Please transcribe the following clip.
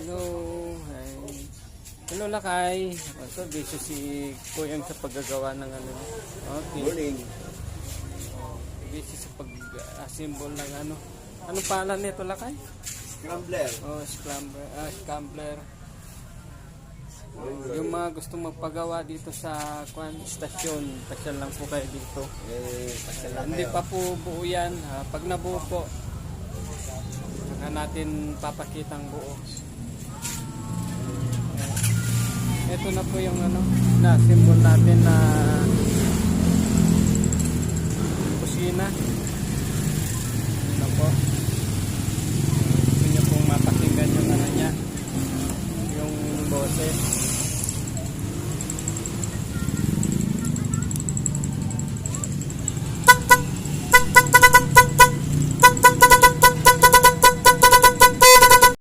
Hello. Hi. Hello, Lakay. Ito, busy si Kuyang sa paggagawa ng ano. Okay. Morning. Busy sa pag-assemble ng ano. Anong pangalan nito, Lakay? Scrambler. Oh, scrambler. Yung mga gustong magpagawa dito sa stasyon, pasyal lang po kayo dito. Pasyal lang Hindi kayo. pa po buo yan. Pag nabuo po, saka natin papakitang buo. Ito na po yung ano, na-symbol natin na kusina. Ito na po.